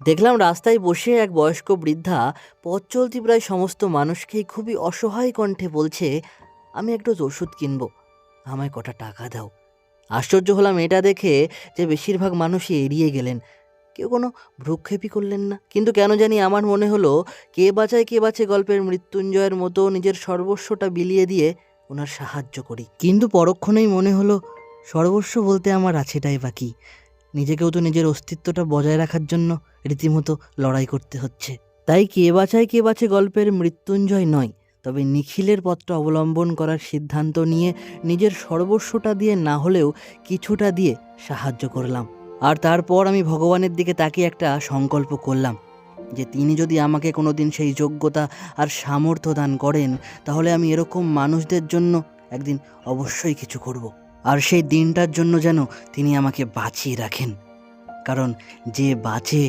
দেখলাম রাস্তায় বসে এক বয়স্ক বৃদ্ধা পথ চলতি প্রায় সমস্ত মানুষকেই খুবই অসহায় কণ্ঠে বলছে, আমি এক ডোজ ওষুধ কিনবো, আমায় কটা টাকা দাও। আশ্চর্য হলাম এটা দেখে যে বেশিরভাগ মানুষই এড়িয়ে গেলেন, কেউ কোনো ভ্রুক্ষেপই করলেন না। কিন্তু কেন জানি আমার মনে হলো, কে বাঁচায় কে বাঁচে গল্পের মৃত্যুঞ্জয়ের মতো নিজের সর্বস্বটা বিলিয়ে দিয়ে ওনার সাহায্য করি। কিন্তু পরক্ষণেই মনে হলো, সর্বস্ব বলতে আমার আছেটাই বাকি। নিজেকেও তো নিজের অস্তিত্বটা বজায় রাখার জন্য রীতিমতো লড়াই করতে হচ্ছে। তাই কে বাঁচায় কে বাঁচে গল্পের মৃত্যুঞ্জয় নয়, তবে নিখিলের পথটা অবলম্বন করার সিদ্ধান্ত নিয়ে নিজের সর্বস্বটা দিয়ে না হলেও কিছুটা দিয়ে সাহায্য করলাম। আর তারপর আমি ভগবানের দিকে তাকিয়ে একটা সংকল্প করলাম যে তিনি যদি আমাকে কোনোদিন সেই যোগ্যতা আর সামর্থ্য দান করেন, তাহলে আমি এরকম মানুষদের জন্য একদিন অবশ্যই কিছু করব। আর সেই দিনটার জন্য যেন তিনি আমাকে বাঁচিয়ে রাখেন, কারণ যে বাঁচে